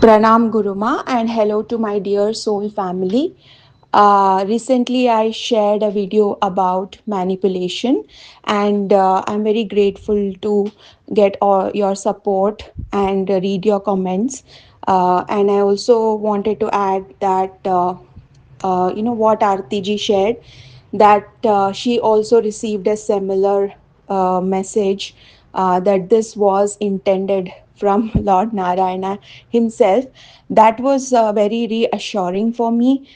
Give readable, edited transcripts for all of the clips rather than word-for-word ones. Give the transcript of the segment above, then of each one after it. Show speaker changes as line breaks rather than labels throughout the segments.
Pranam Guruma and hello to my dear soul family. Recently, I shared a video about manipulation, and I'm very grateful to get all your support and read your comments. And I also wanted to add that what Arti shared, that she also received a similar message that this was intended from Lord Narayana himself. That was very reassuring for me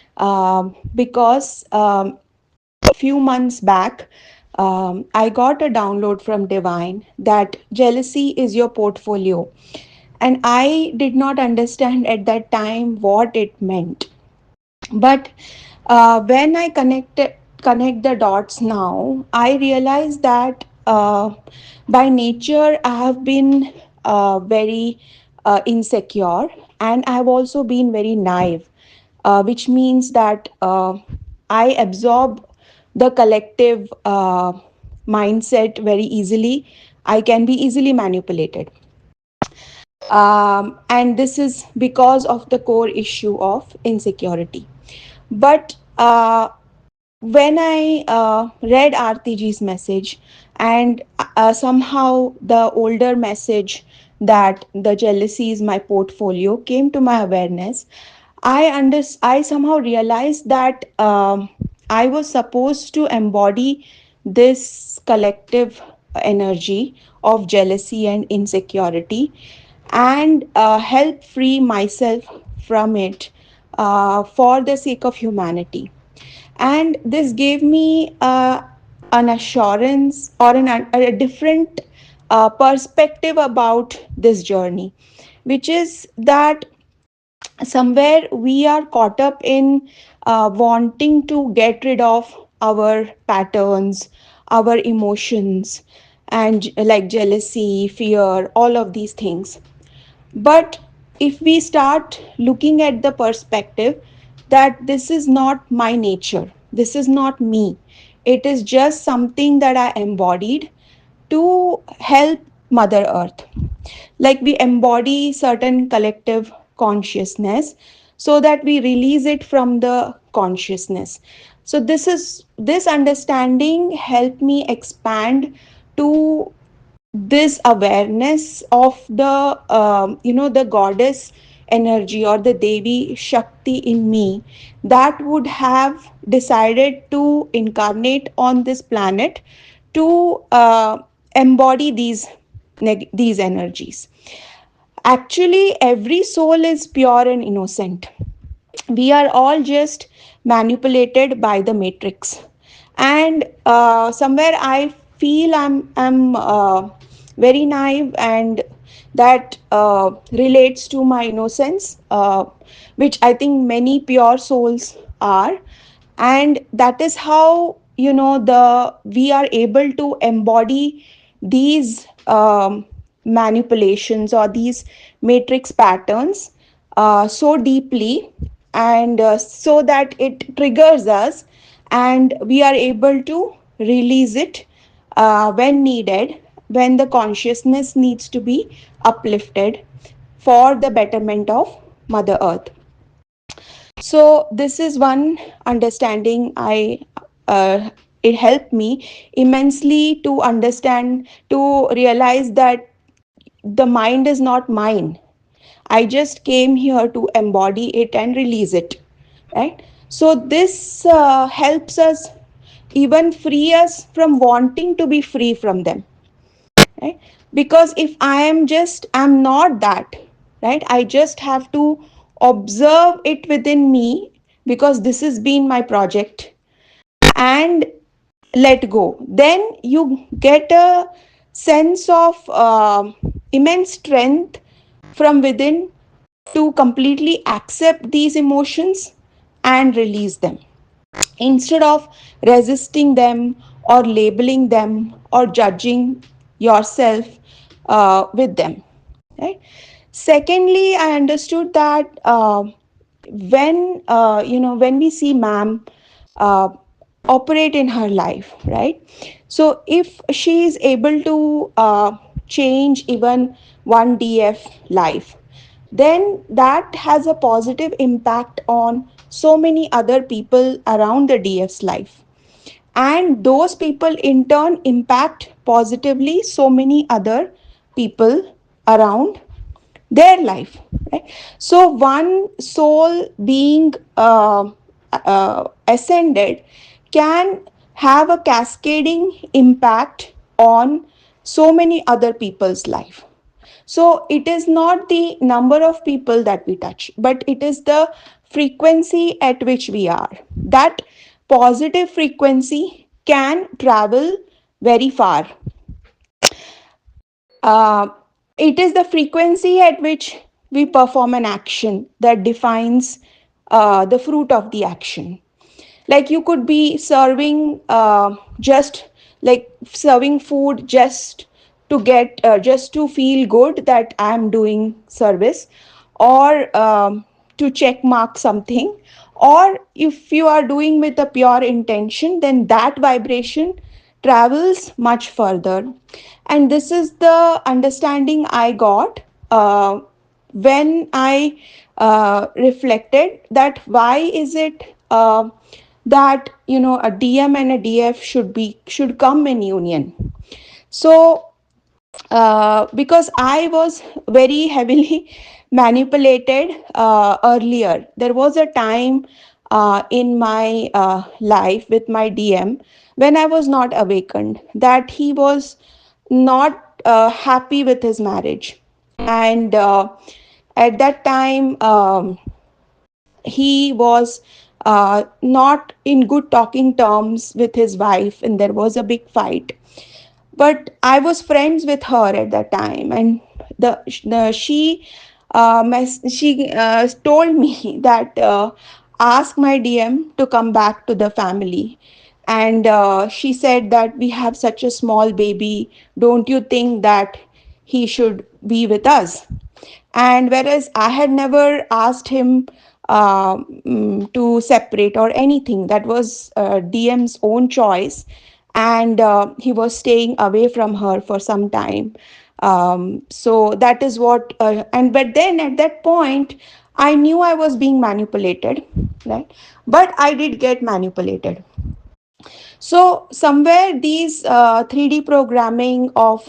because few months back I got a download from Divine that jealousy is your portfolio, and I did not understand at that time what it meant. But when I connect the dots now, I realize that by nature I have been very insecure, and I have also been very naive, which means that I absorb the collective mindset very easily. I can be easily manipulated. And this is because of the core issue of insecurity. But when I read RTG's message, and somehow the older message that the jealousy is my portfolio came to my awareness, I somehow realized that I was supposed to embody this collective energy of jealousy and insecurity, and help free myself from it for the sake of humanity. And this gave me an assurance or a different perspective about this journey, which is that somewhere we are caught up in wanting to get rid of our patterns, our emotions, and like jealousy, fear, all of these things. But if we start looking at the perspective that this is not my nature, this is not me, it is just something that I embodied to help Mother Earth. Like we embody certain collective consciousness so that we release it from the consciousness. So this understanding helped me expand to this awareness of the the goddess energy or the Devi Shakti in me that would have decided to incarnate on this planet to embody these energies. Actually, every soul is pure and innocent. We are all just manipulated by the matrix, and somewhere I feel I'm very naive, and that relates to my innocence, which I think many pure souls are. And that is how the we are able to embody these manipulations or these matrix patterns so deeply, and so that it triggers us, and we are able to release it when needed, when the consciousness needs to be uplifted for the betterment of Mother Earth. So this is one understanding I it helped me immensely to understand, to realize that the mind is not mine. I just came here to embody it and release it, right? So this helps us even free us from wanting to be free from them, right? Because if I'm not that, right? I just have to observe it within me, because this has been my project, and let go. Then you get a sense of immense strength from within to completely accept these emotions and release them, instead of resisting them or labeling them or judging yourself with them, right? Secondly, I understood that when we see ma'am uh, operate in her life, right? So if she is able to change even one DF life, then that has a positive impact on so many other people around the DF's life. And those people in turn impact positively so many other people around their life, right? So one soul being ascended can have a cascading impact on so many other people's life. So it is not the number of people that we touch, but it is the frequency at which we are. That positive frequency can travel very far. uh, it is the frequency at which we perform an action that defines the fruit of the action. Like you could be serving just like serving food just to get just to feel good that I am doing service, or to check mark something, or if you are doing with a pure intention, then that vibration travels much further. And this is the understanding I got when I reflected that why is it that a DM and a DF should come in union. So because I was very heavily manipulated earlier. There was a time in my life with my DM when I was not awakened, that he was not happy with his marriage. And at that time, he was not in good talking terms with his wife, and there was a big fight. But I was friends with her at that time, and she told me that ask my DM to come back to the family. And she said that we have such a small baby, don't you think that he should be with us? And whereas I had never asked him to separate or anything, that was DM's own choice. And he was staying away from her for some time. So that is what, and but then at that point, I knew I was being manipulated, right? But I did get manipulated. So somewhere these 3D programming of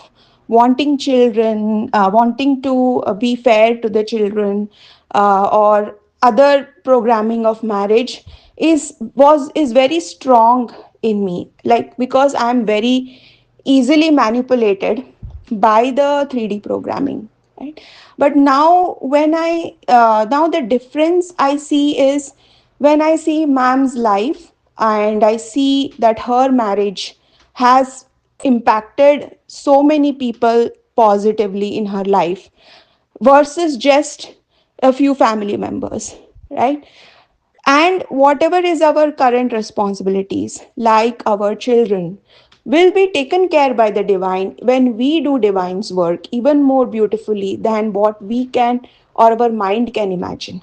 wanting children, wanting to be fair to the children, or other programming of marriage is very strong in me. Like because I am very easily manipulated by the 3D programming, right? But now when I now the difference I see is when I see ma'am's life and I see that her marriage has impacted so many people positively in her life versus just a few family members, right? And whatever is our current responsibilities, like our children, will be taken care by the divine when we do divine's work even more beautifully than what we can or our mind can imagine.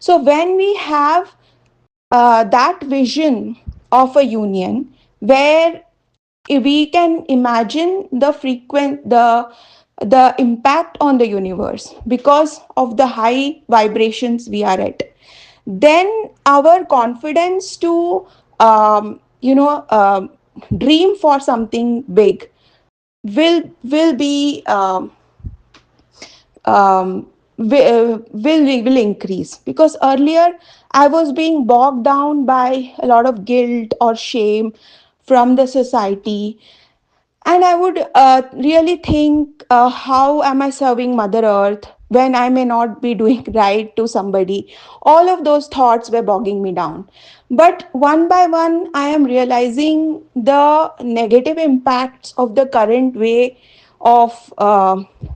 So when we have that vision of a union where we can imagine the impact on the universe because of the high vibrations we are at, then our confidence to dream for something big will be will increase. Because earlier I was being bogged down by a lot of guilt or shame from the society, and I would really think, how am I serving Mother Earth when I may not be doing right to somebody? All of those thoughts were bogging me down. But one by one, I am realizing the negative impacts of the current way of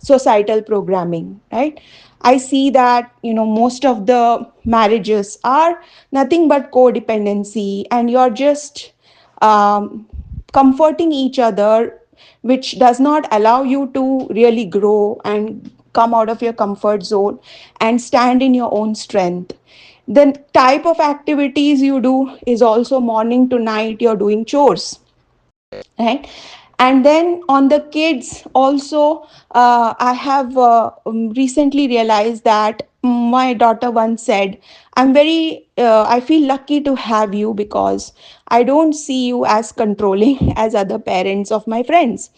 societal programming, right? I see that, most of the marriages are nothing but codependency, and you're just comforting each other, which does not allow you to really grow and come out of your comfort zone and stand in your own strength. The type of activities you do is also morning to night, you're doing chores, right? And then on the kids also, I have recently realized that my daughter once said, I feel lucky to have you because I don't see you as controlling as other parents of my friends.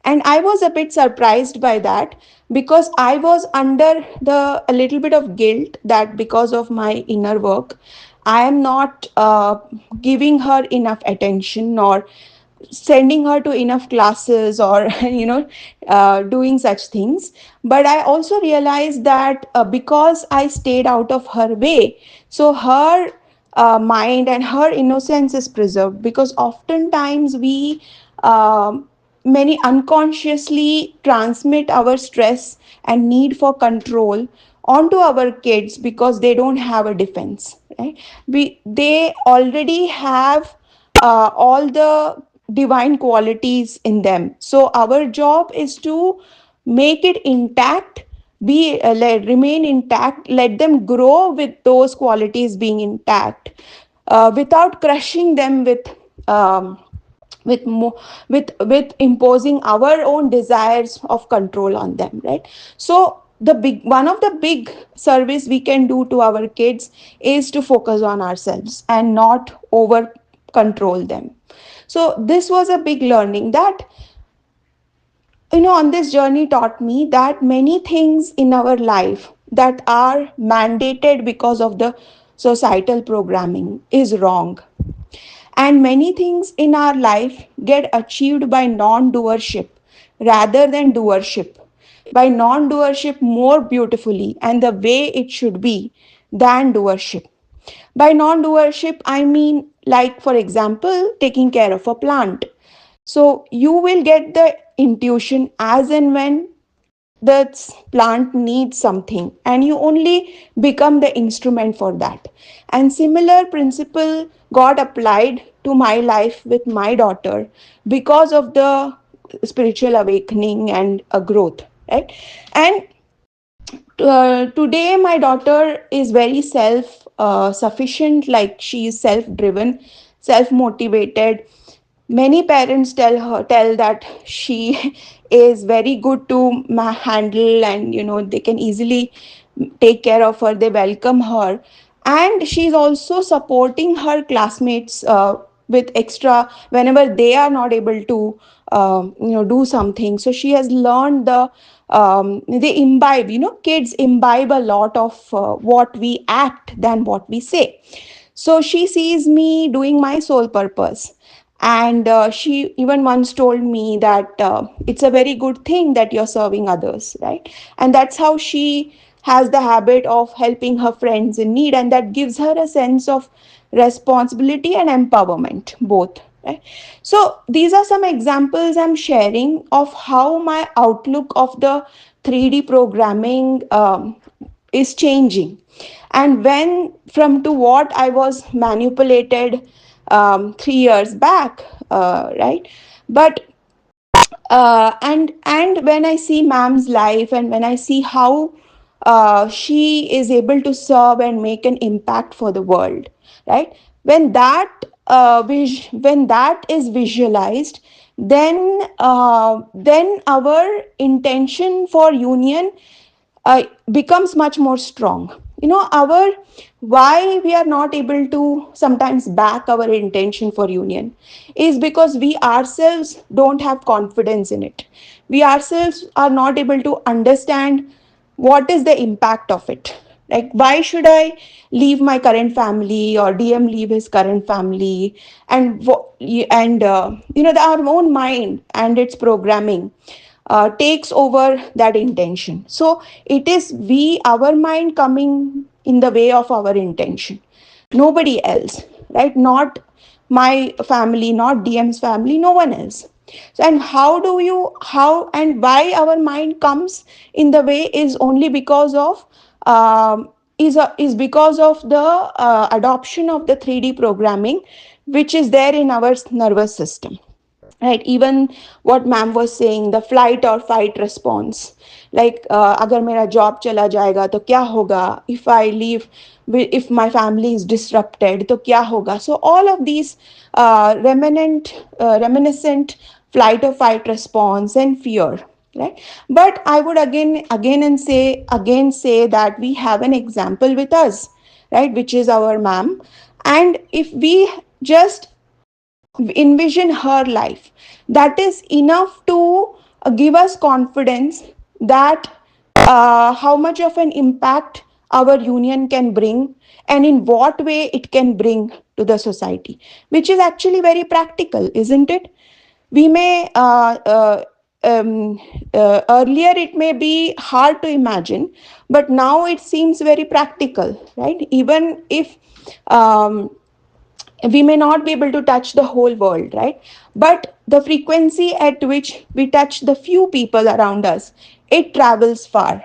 And I was a bit surprised by that, because I was under the a little bit of guilt that because of my inner work I am not giving her enough attention, or sending her to enough classes, or doing such things. But I also realized that because I stayed out of her way, so her mind and her innocence is preserved, because oftentimes we many unconsciously transmit our stress and need for control onto our kids, because they don't have a defense, right? They already have all the divine qualities in them, so our job is to make it intact, remain intact, let them grow with those qualities being intact, without crushing them um, with imposing our own desires of control on them, right? So the big one of the big service we can do to our kids is to focus on ourselves and not over control them. So this was a big learning that, on this journey taught me that many things in our life that are mandated because of the societal programming is wrong, and many things in our life get achieved by non doership rather than doership. By non doership more beautifully and the way it should be than doership. By non doership, I mean, like, for example, taking care of a plant. So you will get the intuition as and when the plant needs something, and you only become the instrument for that. And similar principle got applied to my life with my daughter because of the spiritual awakening and a growth, right? And today my daughter is very self sufficient, like she is self driven, self motivated. Many parents tell that she is very good to handle, and they can easily take care of her, they welcome her. And she's also supporting her classmates with extra whenever they are not able to do something. So she has learned they imbibe, kids imbibe a lot of what we act than what we say. So she sees me doing my sole purpose. And she even once told me that it's a very good thing that you're serving others, right? And that's how she has the habit of helping her friends in need, and that gives her a sense of responsibility and empowerment, both, right? So these are some examples I'm sharing of how my outlook of the 3D programming is changing, and when from to what I was manipulated 3 years back, right? But and when I see ma'am's life, and when I see how she is able to serve and make an impact for the world, right? When when that is visualized, then our intention for union becomes much more strong. Our why we are not able to sometimes back our intention for union is because we ourselves don't have confidence in it. We ourselves are not able to understand what is the impact of it. Like, why should I leave my current family, or DM leave his current family? And our own mind and its programming takes over that intention. So it is our mind coming in the way of our intention, nobody else, right? Not my family, not DM's family, no one else. So, and how and why our mind comes in the way is only because of is because of the adoption of the 3D programming, which is there in our nervous system, right? Even what ma'am was saying, the flight or fight response, like agar mera job chala jayega to kya hoga, if I leave, if my family is disrupted to kya hoga. So all of these reminiscent flight or fight response and fear, right? But I would again say that we have an example with us, right, which is our mom. And if we just envision her life, that is enough to give us confidence that how much of an impact our union can bring, and in what way it can bring to the society, which is actually very practical, isn't it? We may earlier it may be hard to imagine, but now it seems very practical, right? Even if um, we may not be able to touch the whole world, right? But the frequency at which we touch the few people around us, it travels far.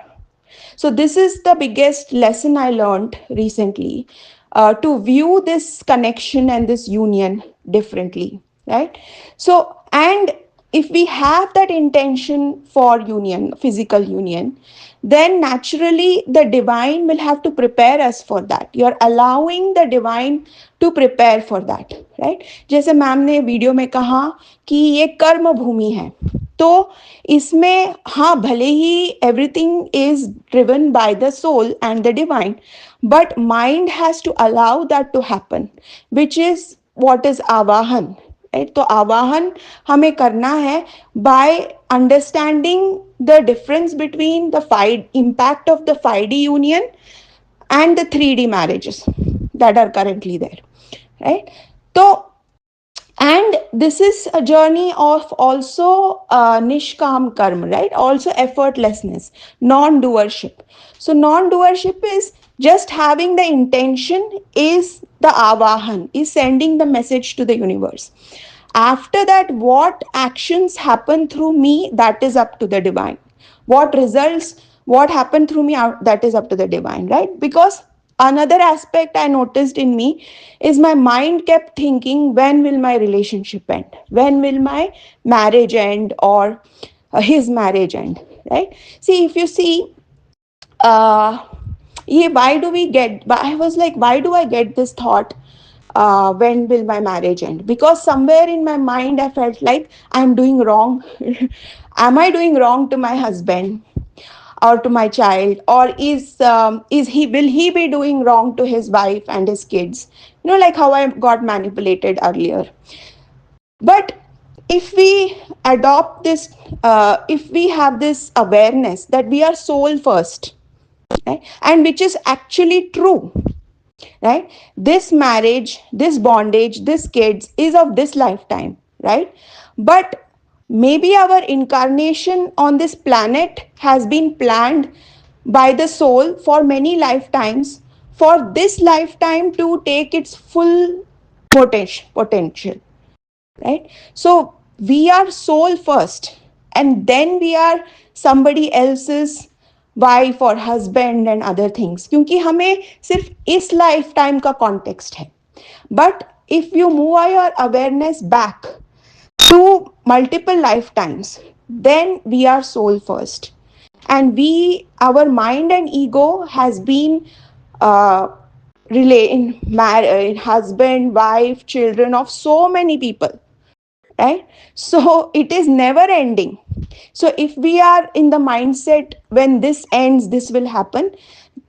So this is the biggest lesson I learned recently, to view this connection and this union differently, right? So, and if we have that intention for union, physical union, then naturally the divine will have to prepare us for that. You're allowing the divine to prepare for that, right? जैसे ma'am ने video में कहा कि ये कर्म भूमि है, तो इसमें हाँ भले ही everything is driven by the soul and the divine, but mind has to allow that to happen, which is what is आवाहन, राइट? तो आवाहन हमें करना है by understanding the difference between the five impact of the 5D union and the 3D marriages that are currently there, right? So, and this is a journey of also nishkam karma, right? Also effortlessness, non-doership. So non-doership is just having the intention, is the avahan, is sending the message to the universe. After that, what actions happen through me, that is up to the divine. What results, what happened through me, that is up to the divine, right? Because another aspect I noticed in me is my mind kept thinking, when will my relationship end, when will my marriage end, or his marriage end, right? See, if you see, uh yeah, why do we get, I was like, why do I get this thought, when will my marriage end? Because somewhere in my mind I felt like I'm doing wrong. Am I doing wrong to my husband or to my child, or is he, will he be doing wrong to his wife and his kids? You know, like how I got manipulated earlier. But if we adopt this, if we have this awareness that we are soul first, right, and which is actually true, right? This marriage, this bondage, this kids is of this lifetime, right? But maybe our incarnation on this planet has been planned by the soul for many lifetimes, for this lifetime to take its full potential, right? So we are soul first, and then we are somebody else's wife और husband and other things, क्योंकि हमें सिर्फ इस lifetime का कॉन्टेक्स्ट है. But if you move your awareness back to multiple lifetimes, then we are soul first, and we, our mind and ego has been uh, in husband, wife, children of so many people, right? So it is never ending. So if we are in the mindset, when this ends this will happen,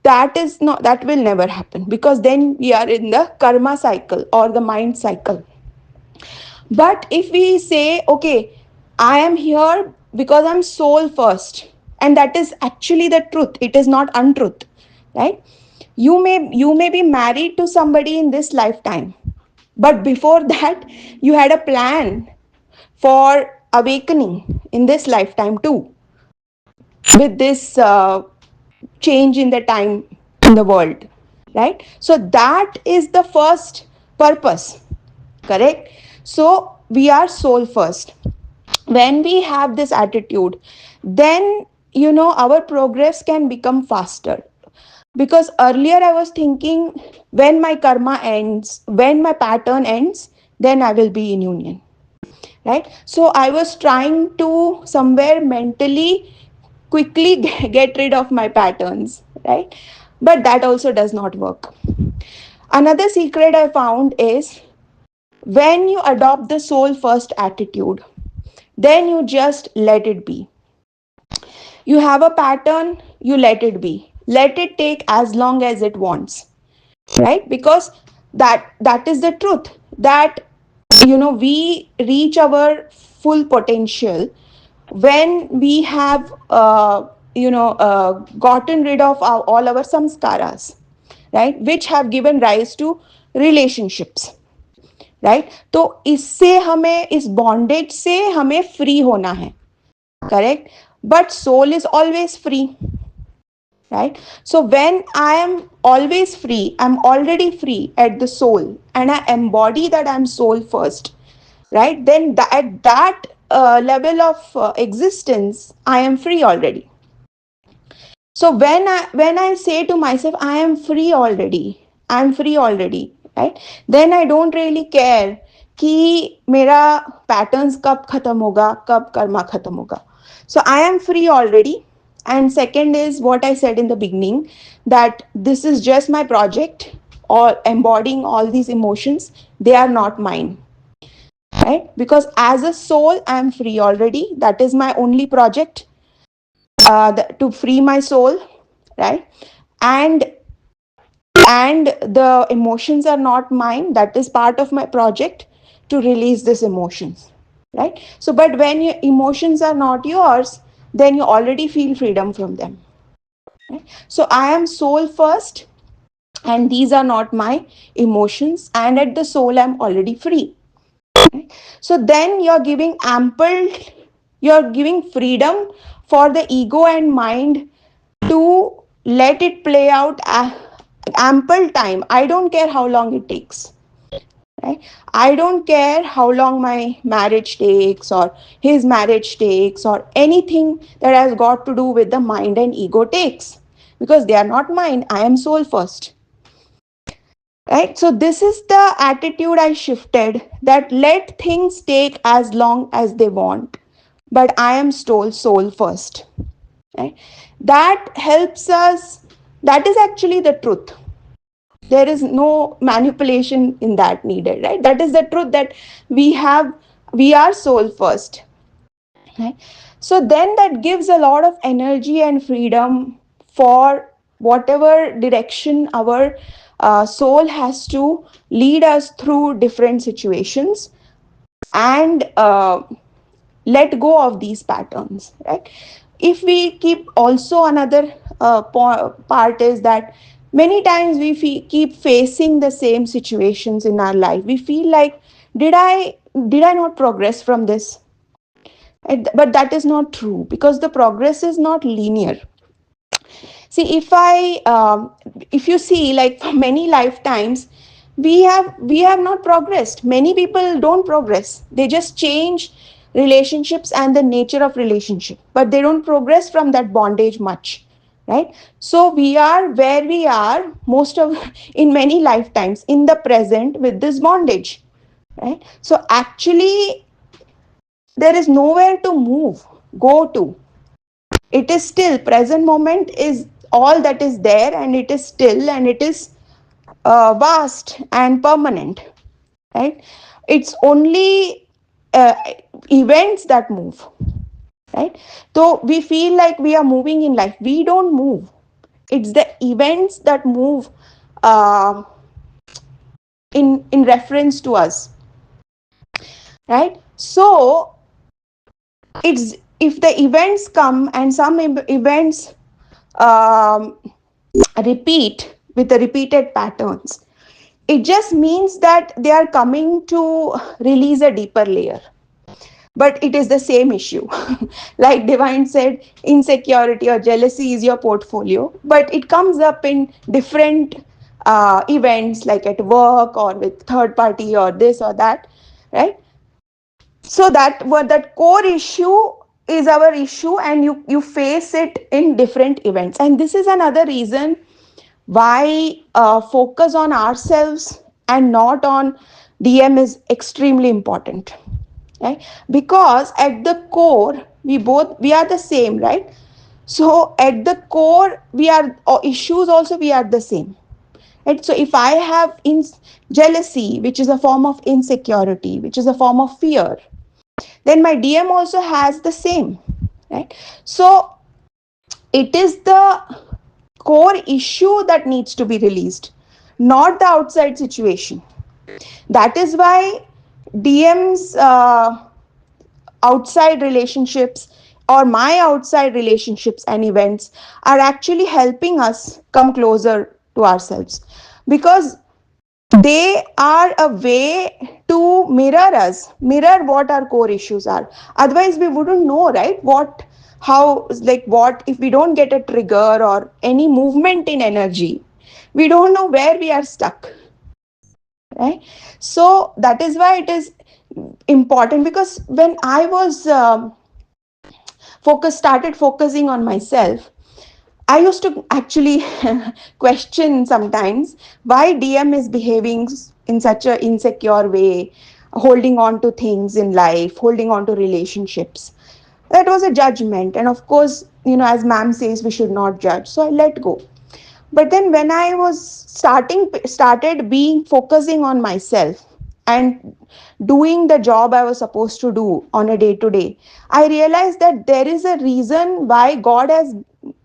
that is not, that will never happen, because then we are in the karma cycle or the mind cycle. But if we say, okay, I am here because I'm soul first, and that is actually the truth, it is not untruth, right? You may be married to somebody in this lifetime, but before that you had a plan for awakening in this lifetime too, with this change in the time in the world, right? So that is the first purpose, correct? So we are soul first. When we have this attitude, then our progress can become faster. Because earlier I was thinking, when my karma ends, when my pattern ends, then I will be in union, right? So I was trying to somewhere mentally quickly get rid of my patterns, right? But that also does not work. Another secret I found is, when you adopt the soul first attitude, then you just let it be. You have a pattern, you let it be, let it take as long as it wants, right? Because that is the truth, that we reach our full potential when we have gotten rid of all our samskaras, right, which have given rise to relationships, right तो इससे हमें, इस bondage से हमें free होना है, correct, but soul is always free, right? So when I am always free, I'm already free at the soul, and I embody that I'm soul first, right? Then at that level of existence, I am free already. So when I say to myself I am free already, I'm free already, right, then I don't really care कि मेरा patterns कब खत्म होगा, कब karma खत्म होगा. So I am free already. And second is what I said in the beginning, that this is just my project, or embodying all these emotions, they are not mine, right? Because as a soul I am free already, that is my only project, to free my soul, right? And and the emotions are not mine, that is part of my project to release these emotions, right? So but when your emotions are not yours, then you already feel freedom from them, right? So I am soul first, and these are not my emotions, and at the soul I'm already free, right? So then you're giving freedom for the ego and mind to let it play out ample time. I don't care how long it takes, right? I don't care how long my marriage takes, or his marriage takes, or anything that has got to do with the mind and ego takes, because they are not mine. I am soul first, right? So this is the attitude I shifted, that let things take as long as they want, but I am soul first, right? That helps us. That is actually the truth. There is no manipulation in that needed, right? That is the truth, that we are soul first, right? So then that gives a lot of energy and freedom for whatever direction our soul has to lead us through different situations, and let go of these patterns, right? If we keep, also another part is that many times we keep facing the same situations in our life, we feel like, did I not progress from this? But that is not true, because the progress is not linear. See, if you see, like, for many lifetimes, we have not progressed. Many people don't progress, they just change relationships and the nature of relationship, but they don't progress from that bondage much, right? So we are where we are most of in many lifetimes in the present with this bondage, right? So actually there is nowhere to move, go to. It is still, present moment is all that is there, and it is still, and it is vast and permanent, right? It's only events that move, right? So we feel like we are moving in life, we don't move. It's the events that move, uh, in reference to us, right? So it's, if the events come, and some events um, repeat with the repeated patterns, it just means that they are coming to release a deeper layer, but it is the same issue. Like Divine said, insecurity or jealousy is your portfolio, but it comes up in different events, like at work or with third party or this or that, right? So that what that core issue is our issue, and you face it in different events. And this is another reason why focus on ourselves and not on DM is extremely important, right? Because at the core we are the same, right? So at the core we are, issues also we are the same, right? So if I have jealousy, which is a form of insecurity, which is a form of fear, then my DM also has the same, right? So it is the core issue that needs to be released, not the outside situation. That is why DMs, outside relationships, or my outside relationships and events are actually helping us come closer to ourselves, because they are a way to mirror us, mirror what our core issues are. Otherwise we wouldn't know, right? What, how, like what if we don't get a trigger or any movement in energy, we don't know where we are stuck, right? So that is why it is important, because when I was started focusing on myself, I used to actually question sometimes why DM is behaving in such an insecure way, holding on to things in life, holding on to relationships. That was a judgment. And of course, as ma'am says, we should not judge. So I let go. But then when I was started being focusing on myself and doing the job I was supposed to do on a day to day, I realized that there is a reason why God has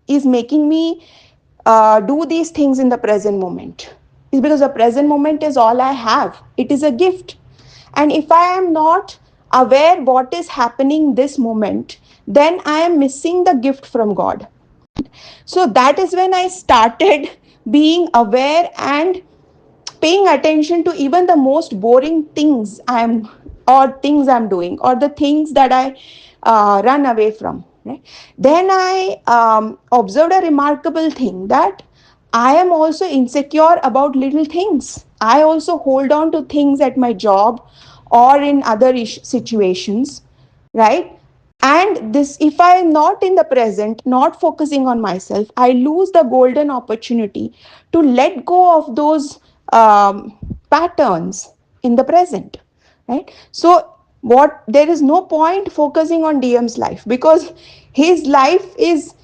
is making me do these things in the present moment. It's because the present moment is all I have. It is a gift. And if I am not aware what is happening this moment, then I am missing the gift from God. So that is when I started being aware and paying attention to even the most boring things I'm doing, or the things that I run away from, right? Then I observed a remarkable thing, that I am also insecure about little things. I also hold on to things at my job or in other situations, right? And this, if I am not in the present, not focusing on myself, I lose the golden opportunity to let go of those patterns in the present, right? So what, there is no point focusing on DM's life, because his life is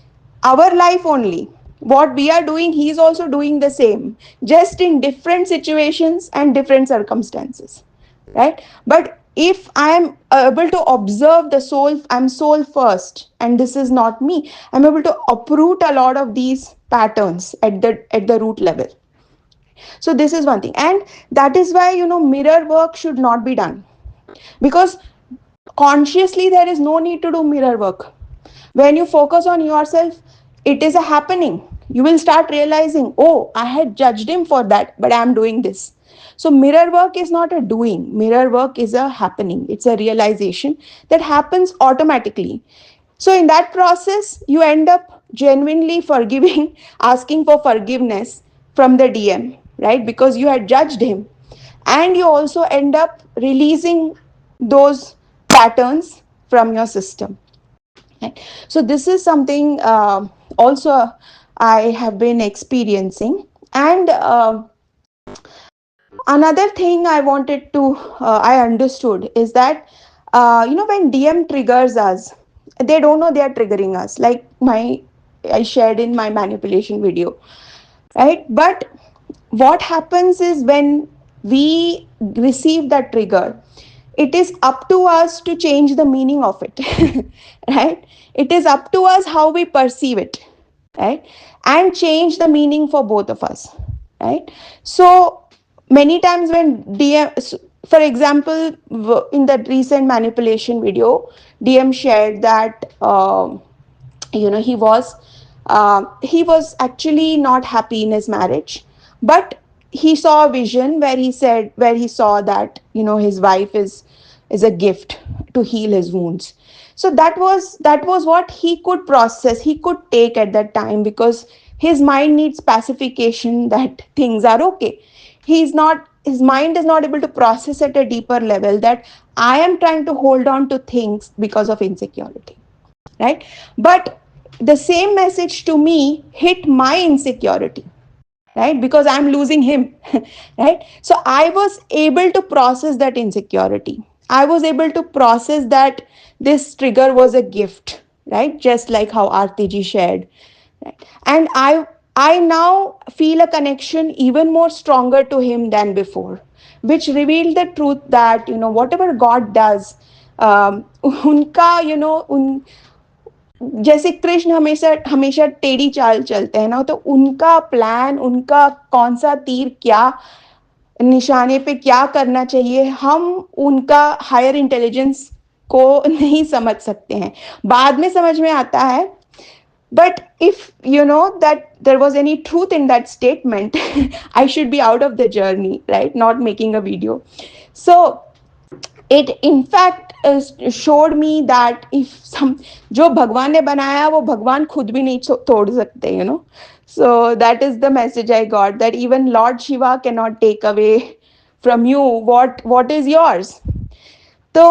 our life only. What we are doing, he is also doing the same, just in different situations and different circumstances, right? But if I am able to observe the soul, I'm soul first and this is not me, I'm able to uproot a lot of these patterns at the root level. So this is one thing. And that is why, mirror work should not be done, because consciously there is no need to do mirror work. When you focus on yourself, it is a happening. You will start realizing, oh, I had judged him for that, but I'm doing this. So mirror work is not a doing, mirror work is a happening. It's a realization that happens automatically. So in that process, you end up genuinely forgiving, asking for forgiveness from the DM, right? Because you had judged him. And you also end up releasing those patterns from your system. Right? So this is something also I have been experiencing. And another thing I wanted to I understood is that when DM triggers us, they don't know they are triggering us, like my I shared in my manipulation video, right? But what happens is, when we receive that trigger, it is up to us to change the meaning of it. Right? It is up to us how we perceive it, right? And change the meaning for both of us, right? So many times when DM, for example, in that recent manipulation video, DM shared that he was actually not happy in his marriage, but he saw a vision where he saw that his wife is a gift to heal his wounds. So that was what he could process, he could take at that time, because his mind needs pacification that things are okay. His mind is not able to process at a deeper level that I am trying to hold on to things because of insecurity, right? But the same message to me hit my insecurity, right? Because I'm losing him. Right? So I was able to process that insecurity. I was able to process that this trigger was a gift, right? Just like how RTG shared, right? And I now feel a connection even more stronger to him than before, which revealed the truth that whatever God does, उनका उन जैसे कृष्ण हमेशा हमेशा टेढ़ी चाल चलते हैं ना, तो उनका प्लान, उनका कौन सा तीर क्या निशाने पे क्या करना चाहिए, हम उनका हायर इंटेलिजेंस को नहीं समझ सकते हैं, बाद में समझ में आता है. But if you know that there was any truth in that statement, I should be out of the journey, right? Not making a video. So it in fact showed me that if some जो भगवान ने बनाया वो भगवान खुद भी नहीं तोड़ सकते, so that is the message I got, that even Lord Shiva cannot take away from you what is yours. तो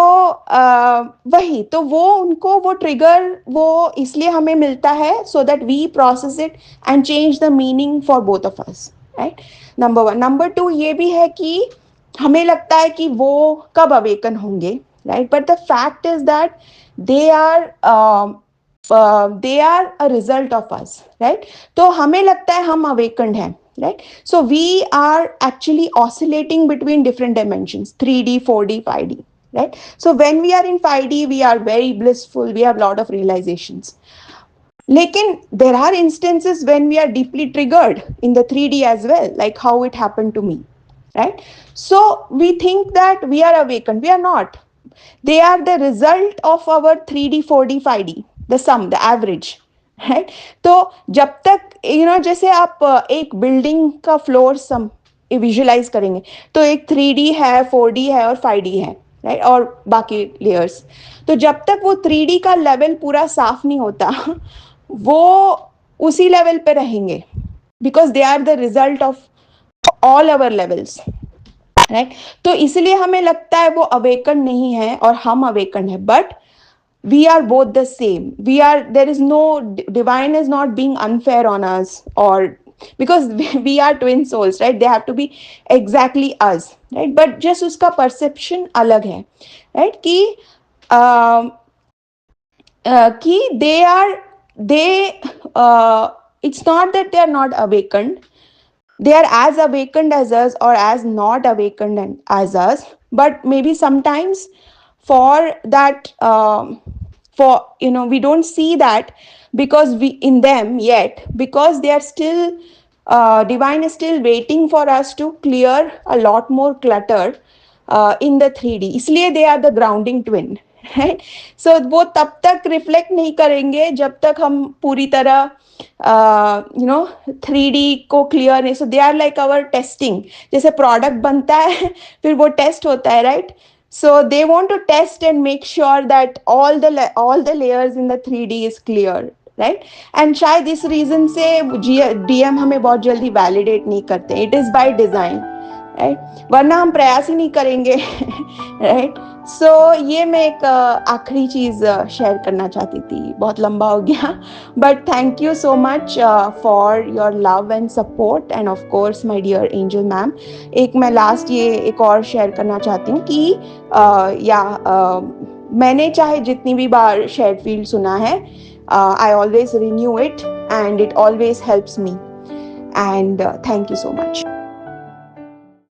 वही तो वो उनको वो ट्रिगर वो इसलिए हमें मिलता है, so that we process it and change the meaning for both of us, right. Number one. Number two ये भी है कि हमें लगता है कि वो कब अवेकन होंगे, right, but the fact is that they are they are a result of us, right. तो हमें लगता है हम अवेकन्ड हैं, right? So we are actually oscillating between different dimensions, 3D, 4D, 5D, right? So when we are in 5D, we are very blissful, we have a lot of realizations. Lekin there are instances when we are deeply triggered in the 3D as well, like how it happened to me, right? So we think that we are awakened. We are not. They are the result of our 3D, 4D, 5D, the sum, the average, right. तो जब तक जैसे आप एक building का floor सम visualise करेंगे, तो एक 3D है, 4D है और 5D है, राइट, और बाकी लेयर्स. तो जब तक वो 3D का लेवल पूरा साफ नहीं होता, वो उसी लेवल पे रहेंगे, because they are the result of all our levels, right. तो इसलिए हमें लगता है वो अवेकन नहीं है और हम अवेकन है, but we are both the same. There is no, divine is not being unfair on us, or because we are twin souls, right? They have to be exactly us, right? But just uska perception alag hai, right? Ki it's not that they are not awakened. They are as awakened as us or as not awakened as us, but maybe sometimes for that for we don't see that because we in them yet, because they are still divine is still waiting for us to clear a lot more clutter in the 3D. इसलिए they are the grounding twin, right? So वो तब तक reflect नहीं करेंगे जब तक हम पूरी तरह 3D को क्लियर नहीं. So they are like our testing. जैसे प्रोडक्ट बनता है फिर वो टेस्ट होता है, right. So they want to test and make sure that all the layers in the 3D is clear, right? And शायद इस reason से DM हमें बहुत जल्दी validate नहीं करते. It is by design, right? वरना हम प्रयास ही नहीं करेंगे, right? So ये मैं एक आखिरी चीज शेयर करना चाहती थी. बहुत लंबा हो गया, but thank you so much for your love and support, and of course my dear angel ma'am. एक मैं लास्ट ये एक और शेयर करना चाहती हूँ कि मैंने चाहे जितनी भी बार शेयर्ड फील्ड सुना है, I always renew it and it always helps me, and thank you so much.